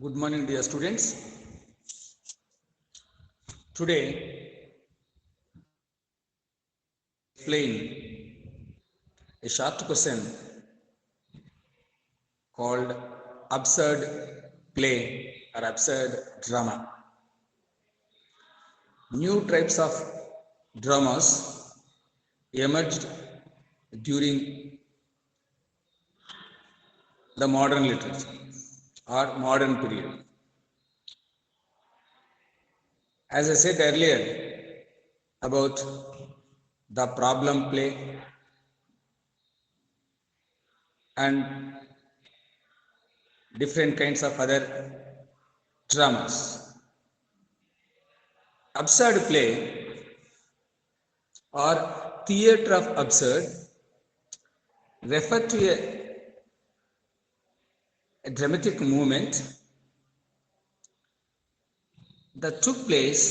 Good morning, dear students. Today, explain a short question called absurd play or absurd drama. New types of dramas emerged during the modern literature or modern period. As I said earlier about the problem play and different kinds of other dramas. Absurd play or theatre of absurd refer to a dramatic movement that took place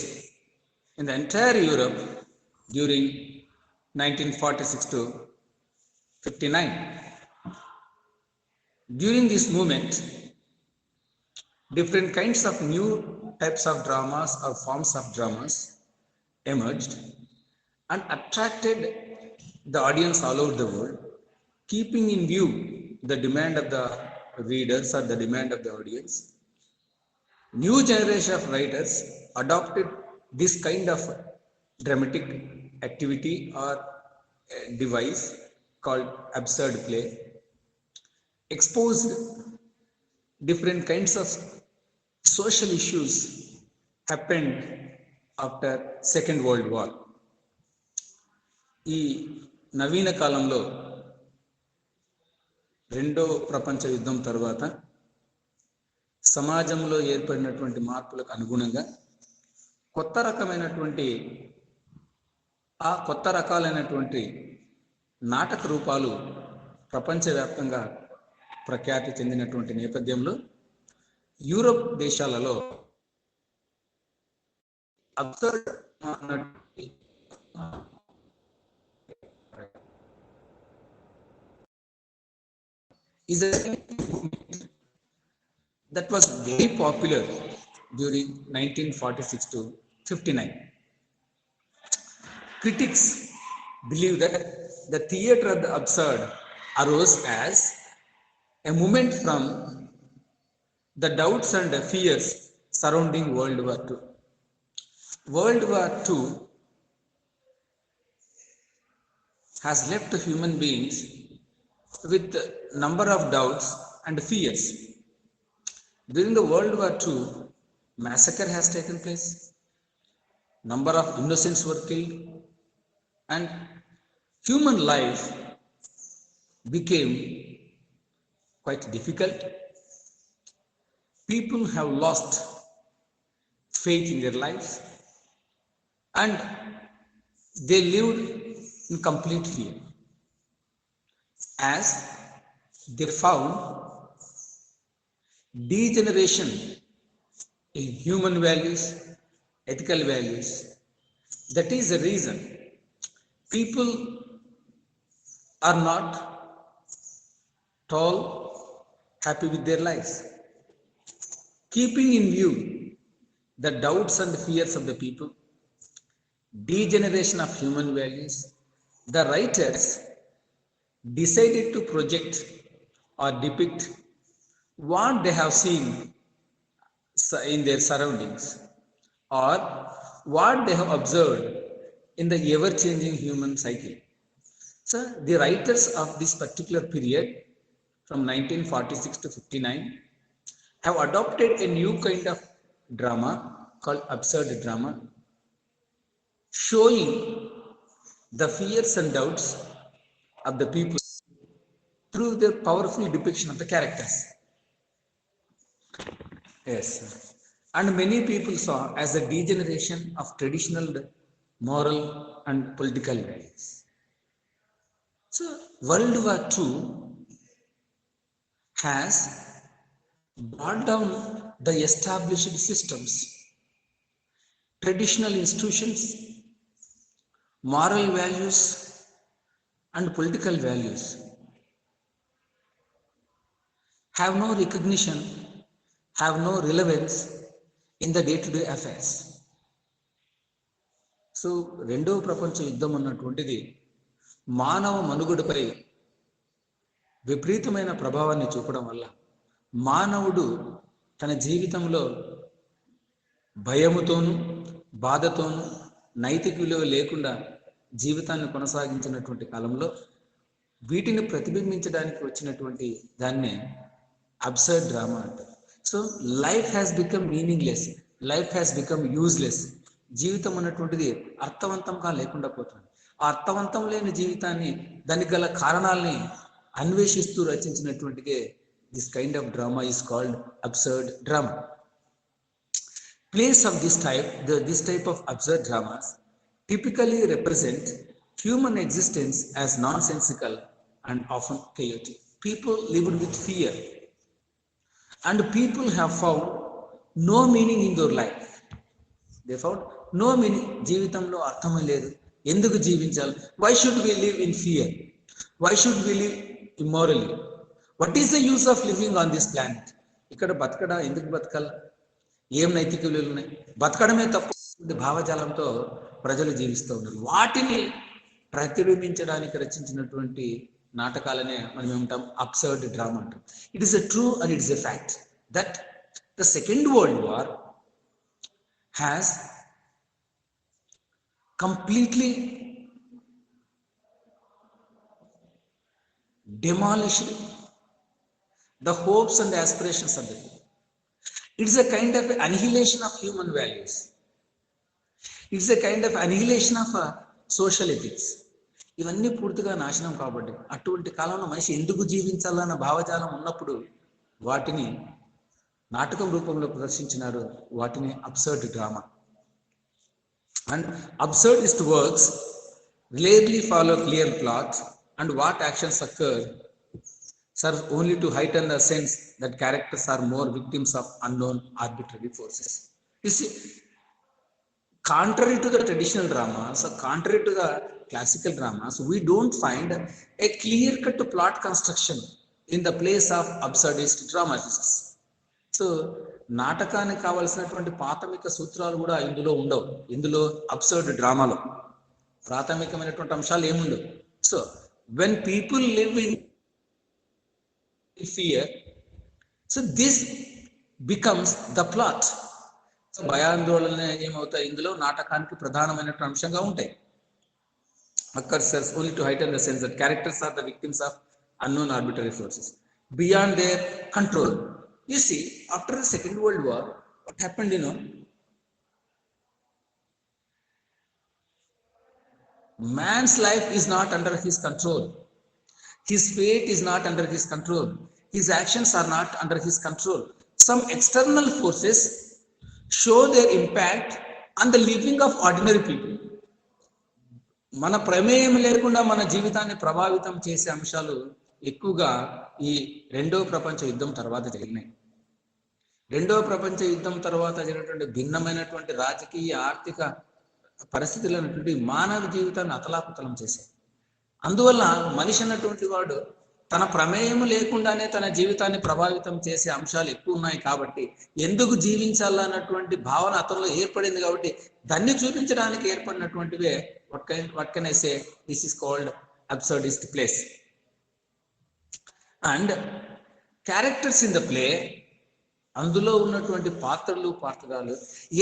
in the entire Europe during 1946 to 59. During this movement, different kinds of new types of dramas or forms of dramas emerged and attracted the audience all over the world, keeping in view the demand of the readers or the demand of the audience. New generation of writers adopted this kind of dramatic activity or device called absurd play, exposed different kinds of social issues happened after Second World War. ఈ నవీన కాలంలో రెండో ప్రపంచ యుద్ధం తర్వాత సమాజంలో ఏర్పడినటువంటి మార్పులకు అనుగుణంగా కొత్త రకాలైనటువంటి నాటక రూపాలు ప్రపంచవ్యాప్తంగా ప్రఖ్యాతి చెందినటువంటి నేపథ్యంలో యూరోప్ దేశాలలో absurd is a that was very popular during 1946 to 59. Critics believe that the theatre of the absurd arose as a movement from the doubts and fears surrounding World War II. World War II has left human beings with a number of doubts and fears. During the World War II, massacre has taken place, number of innocents were killed, and human life became quite difficult. People have lost faith in their lives and they lived in complete fear, as they found degeneration in human values, ethical values. That is the reason people are not at all happy with their lives. Keeping in view the doubts and fears of the people, degeneration of human values, the writers decided to project or depict what they have seen in their surroundings or what they have observed in the ever-changing human psyche. So the writers of this particular period from 1946 to 59 have adopted a new kind of drama called absurd drama, showing the fears and doubts of the people through their powerful depiction of the characters. Yes, and many people saw as a degeneration of traditional moral and political values. So World War II has brought down the established systems, traditional institutions, moral values and political values have no recognition, have no relevance in the day-to-day affairs. So రెండవ ప్రపంచ యుద్ధం అన్నటువంటిది మానవ మనుగడపై విపరీతమైన ప్రభావాన్ని చూపడం వల్ల మానవుడు తన జీవితంలో భయముతోనూ బాధతోనూ నైతిక విలువ లేకుండా జీవితాన్ని కొనసాగించినటువంటి కాలంలో వీటిని ప్రతిబింబించడానికి వచ్చినటువంటి దాన్నే అబ్సర్డ్ డ్రామా అంటారు. So life has become meaningless, life has become useless. జీవితం అన్నటువంటిది అర్థవంతంగా లేకుండా పోతుంది. ఆ అర్థవంతం లేని జీవితాన్ని, దానికి గల కారణాలని అన్వేషిస్తూ రచించినటువంటిదే this kind of drama is called absurd drama. Plays of this type of absurd dramas typically represent human existence as nonsensical and often chaotic. People lived with fear, and people have found no meaning in their life. They found no meaning. జీవితంలో అర్థమే లేదు. ఎందుకు జీవించాలి? Why should we live in fear? Why should we live immorally? What is the use of living on this planet? ఇక్కడ బతకడా, ఎందుకు బతకాలి? ఏం నైతిక విలువలు ఉన్నాయి? బతకడమే తప్పు భావజాలంతో ప్రజలు జీవిస్తూ ఉన్నారు. వాటిని ప్రతిబింబించడానికి రచించినటువంటి నాటకాలనే మనం ఏమంటాం? అబ్సర్డ్ డ్రామా అంటాం. It is a true and it is a fact that the second world war has completely demolished the hopes and the aspirations of the people. It's a kind of annihilation of human values. It's a kind of annihilation of social ethics. ఇవన్నీ పూర్తిగా నాశనం కాబట్టి అటువంటి కాలంలో మనిషి ఎందుకు జీవించాలన్న భావజాలం ఉన్నప్పుడు వాటిని నాటకం రూపంలో ప్రదర్శించినారు. వాటిని absurd drama. And absurdist works reliably follow clear plot and what actions occur serve only to heighten the sense that characters are more victims of unknown arbitrary forces. You see, contrary to the traditional dramas, or contrary to the classical dramas, we don't find a clear-cut plot construction in the place of absurdist dramatists. So, నాటకానికి కావాల్సినటువంటి ప్రాథమిక సూత్రాలు కూడా ఇందులో ఉండవు. ఇందులో absurd డ్రామాలో ప్రాథమికమైనటువంటి అంశాలు ఏముండవు. So when people live in fear, so this becomes the plot. So భయాందోళన ఏమవుతాయి? ఇందులో నాటకానికి ప్రధానమైనటువంటి అంశంగా ఉంటాయి. occurs only to heighten the sense that characters are the victims of unknown arbitrary forces beyond their control. You see, after the Second World War, what happened, man's life is not under his control. His fate is not under his control. His actions are not under his control. Some external forces show their impact on the living of ordinary people. మన ప్రమేయం లేకుండా మన జీవితాన్ని ప్రభావితం చేసే అంశాలు ఎక్కువగా ఈ రెండవ ప్రపంచ యుద్ధం తర్వాత జరిగినాయి. రెండవ ప్రపంచ యుద్ధం తర్వాత జరిగినటువంటి భిన్నమైనటువంటి రాజకీయ ఆర్థిక పరిస్థితులు అనేటువంటి మానవ జీవితాన్ని అతలాకుతలం చేశాయి. అందువల్ల మనిషి అన్నటువంటి వాడు తన ప్రమేయం లేకుండానే తన జీవితాన్ని ప్రభావితం చేసే అంశాలు ఎక్కువ ఉన్నాయి. కాబట్టి ఎందుకు జీవించాలన్నటువంటి భావన అతనిలో ఏర్పడింది. కాబట్టి దాన్ని చూపించడానికి ఏర్పడినటువంటివే what can I say, this is called absurdist plays. And characters in the play, అందులో ఉన్నటువంటి పాత్రలు పాత్రలు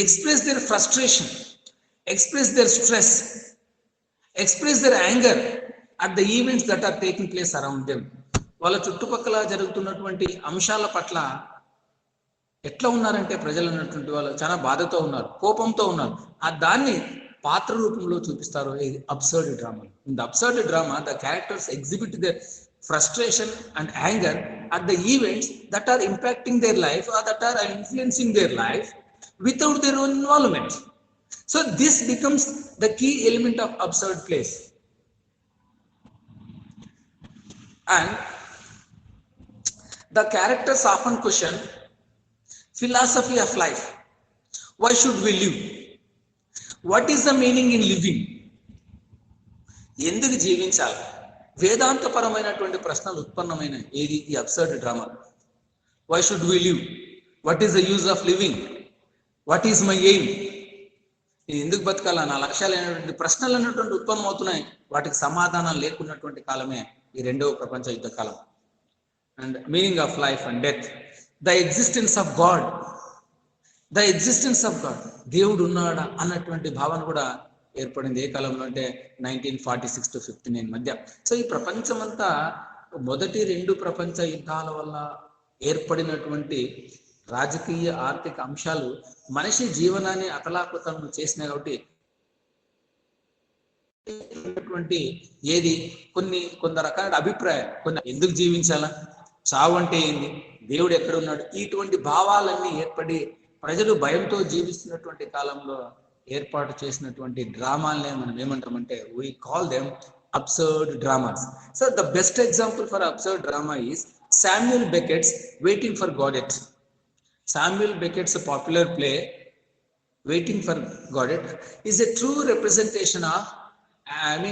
express their frustration, express their stress, express their anger at the events that are taking place around them. వాళ్ళ చుట్టుపక్కల జరుగుతున్నటువంటి అంశాల పట్ల ఎట్లా ఉన్నారంటే ప్రజలు ఉన్నటువంటి వాళ్ళు చాలా బాధతో ఉన్నారు, కోపంతో ఉన్నారు. ఆ దాన్ని పాత్ర రూపంలో చూపిస్తారు ఈ absurd drama. In the absurd drama the characters exhibit their frustration and anger at the events that are impacting their life or that are influencing their life without their own involvement. So this becomes the key element of absurd plays. And the characters often question philosophy of life. Why should we live? What is the meaning in living? ఎందుకు జీవించాలి? వేదాంతపరమైనటువంటి ప్రశ్నలు ఉత్పన్నమైన ఏది ఈ absurd drama. Why should we live? What is the use of living? What is my aim? నేను ఎందుకు బతకాలా, నా లక్ష్యాలు అనేటువంటి ప్రశ్నలు అనేటువంటి ఉత్పన్నం అవుతున్నాయి. వాటికి సమాధానం లేకున్నటువంటి కాలమే ఈ రెండవ ప్రపంచ యుద్ధ కాలం. And meaning of life and death, the existence of God, the existence of God, దేవుడు ఉన్నాడా అన్నటువంటి భావన కూడా ఏర్పడింది. ఏ కాలంలో అంటే 1946 to 59 మధ్య. సో ఈ ప్రపంచమంతా మొదటి రెండు ప్రపంచ యుద్ధాల వల్ల ఏర్పడినటువంటి రాజకీయ ఆర్థిక అంశాలు మనిషి జీవనాన్ని అతలాకుతం చేసినాయి. కాబట్టి ఏది కొంత రకాల అభిప్రాయం, కొన్ని ఎందుకు జీవించాలా, చావు అంటే ఏంది, దేవుడు ఎక్కడ ఉన్నాడు, ఇటువంటి భావాలన్నీ ఏర్పడి ప్రజలు భయంతో జీవిస్తున్నటువంటి కాలంలో ఏర్పాటు చేసినటువంటి డ్రామాలనే మనం ఏమంటామంటే we call them absurd dramas. So the best example for absurd drama is Samuel Beckett's Waiting for Godot. Samuel Beckett's popular play Waiting for Godot is a true representation of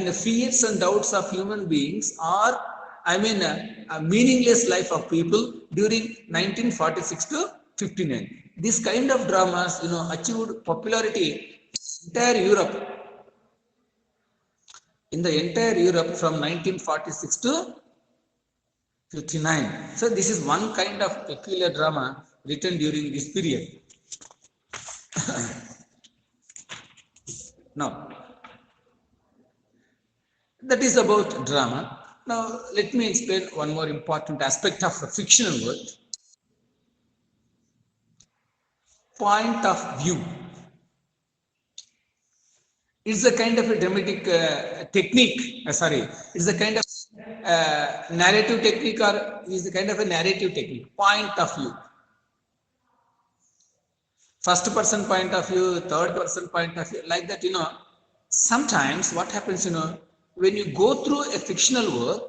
the fears and doubts of human beings, or a meaningless life of people during 1946 to 59. This kind of dramas achieved popularity entire Europe, in the entire Europe from 1946 to 59. So this is one kind of peculiar drama written during this period. Now that is about drama. Now let me explain one more important aspect of the fictional world: point of view. It's a kind of a dramatic technique. It's a kind of narrative technique, or is a kind of a narrative technique. Point of view. First person point of view, third person point of view, like that. Sometimes what happens, when you go through a fictional work,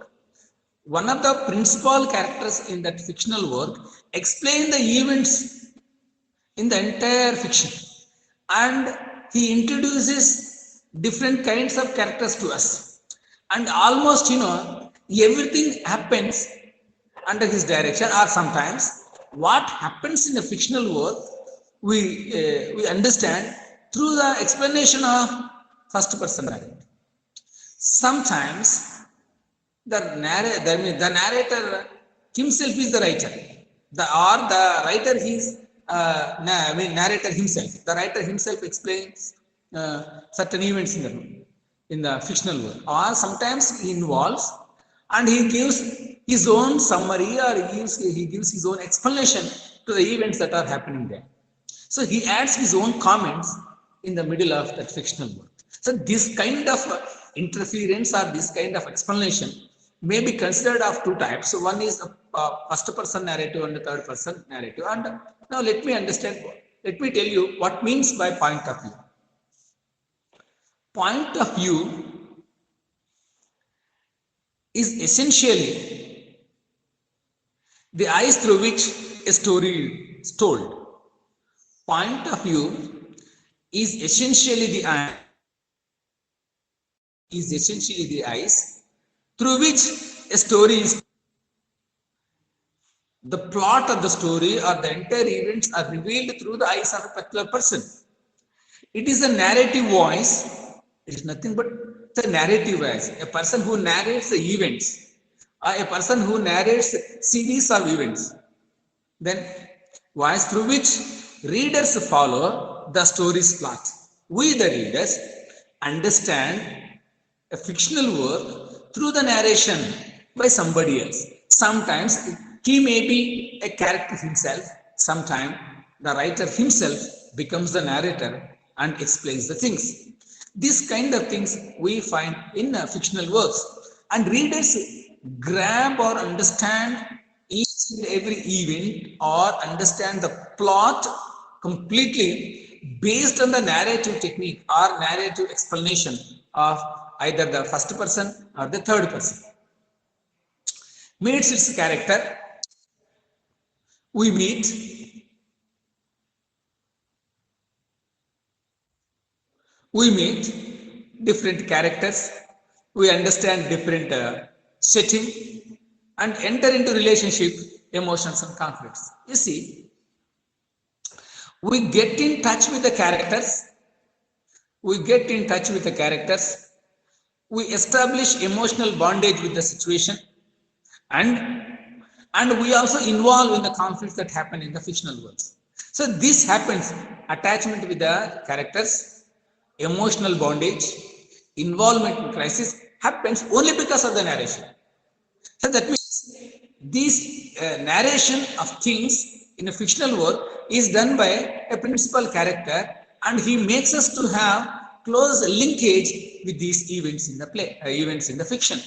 one of the principal characters in that fictional work explain the events in the entire fiction, and he introduces different kinds of characters to us, and almost everything happens under his direction. Or sometimes what happens in a fictional work we understand through the explanation of first person narrator. Sometimes the narrator himself is the writer, the writer is narrator himself. The writer himself explains certain events in the fictional world, or sometimes he involves and he gives his own summary, or he gives his own explanation to the events that are happening there. So he adds his own comments in the middle of that fictional work. So this kind of interference or this kind of explanation may be considered of two types. So one is first person narrative and the third person narrative. And now let me tell you what means by point of view. Point of view is essentially the eyes through which a story is told. Point of view is essentially the eyes through which a story is. The plot of the story or the entire events are revealed through the eyes of a particular person. It is a narrative voice. It is nothing but the narrative voice. A person who narrates the events, or a person who narrates series of events. Then voice through which readers follow the story's plot. We, the readers, understand a fictional work through the narration by somebody else. Sometimes he may be a character himself. Sometimes the writer himself becomes the narrator and explains the things. This kind of things we find in fictional works, and readers grab or understand each and every event or understand the plot completely based on the narrative technique or narrative explanation of either the first person or the third person. Meets its character, we meet different characters, we understand different setting, and enter into relationship, emotions and conflicts. You see, We get in touch with the characters. We get in touch with the characters. We establish emotional bondage with the situation, and we also involve in the conflicts that happen in the fictional worlds. So this happens, attachment with the characters, emotional bondage, involvement in crisis happens only because of the narration. So that means this narration of things in a fictional world is done by a principal character, and he makes us to have close linkage with these events in the play, events in the fiction.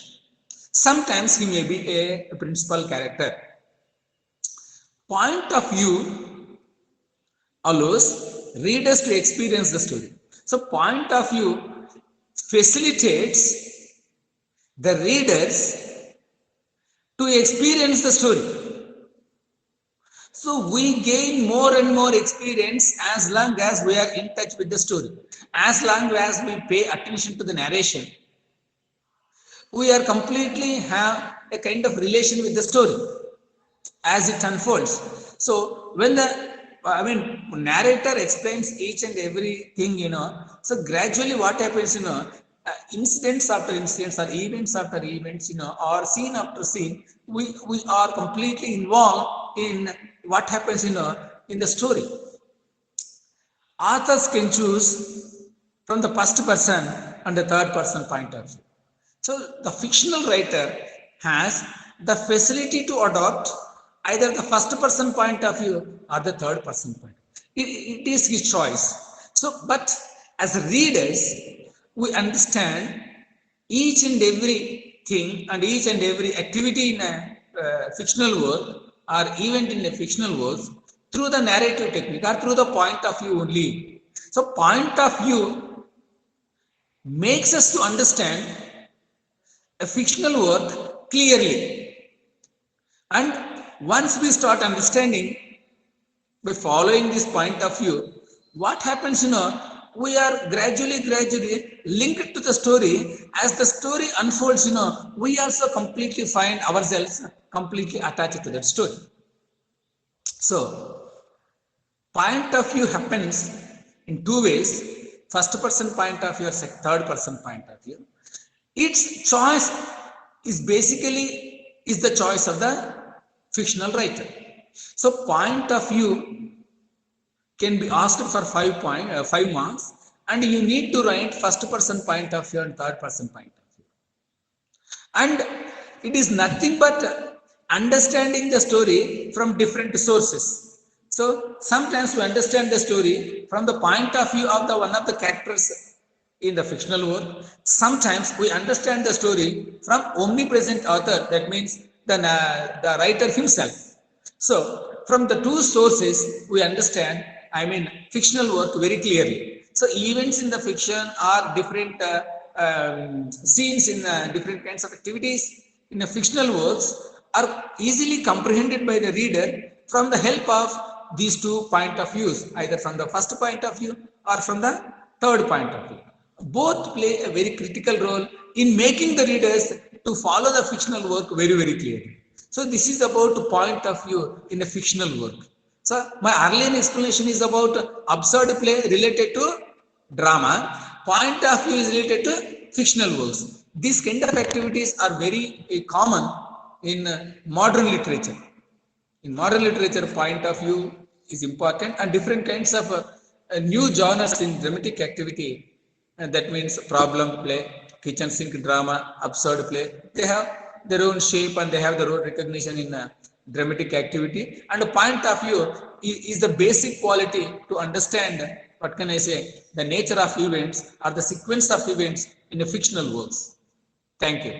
Sometimes he may be a principal character. Point of view allows readers to experience the story. So point of view facilitates the readers to experience the story. So we gain more and more experience as long as we are in touch with the story. As long as we pay attention to the narration, we are completely have a kind of relation with the story as it unfolds. So when the narrator explains each and everything, so gradually what happens, incidents after incidents or events after events, or scene after scene, we are completely involved in what happens, in the story. Authors can choose from the first person and the third person point of view. So the fictional writer has the facility to adopt either the first person point of view or the third person point. It is his choice. So, but as readers, we understand each and every thing and each and every activity in a fictional world or event in a fictional world through the narrative technique or through the point of view only. So, point of view makes us to understand a fictional work clearly, and once we start understanding by following this point of view, what happens, we are gradually linked to the story. As the story unfolds, we also completely find ourselves completely attached to that story. So point of view happens in two ways: first person point of view or third person point of view. Its choice is the choice of the fictional writer. So point of view can be asked for 5 marks, and you need to write first person point of view and third person point of view. And it is nothing but understanding the story from different sources. So sometimes we understand the story from the point of view of the one of the characters in the fictional world. Sometimes we understand the story from omnipresent author, that means the writer himself. So from the two sources we understand fictional work very clearly. So events in the fiction are different scenes in different kinds of activities in the fictional works are easily comprehended by the reader from the help of these two point of views, either from the first point of view or from the third point of view. Both play a very critical role in making the readers to follow the fictional work very clearly. So this is about point of view in a fictional work. So my earlier explanation is about absurd play related to drama. Point of view is related to fictional works. These kind of activities are very common in modern literature. In modern literature, point of view is important, and different kinds of new genres in dramatic activity. And that means problem play, kitchen sink drama, absurd play. They have their own shape and they have their own recognition in dramatic activity. And the point of view is the basic quality to understand, what can I say, the nature of events or the sequence of events in the fictional works. Thank you.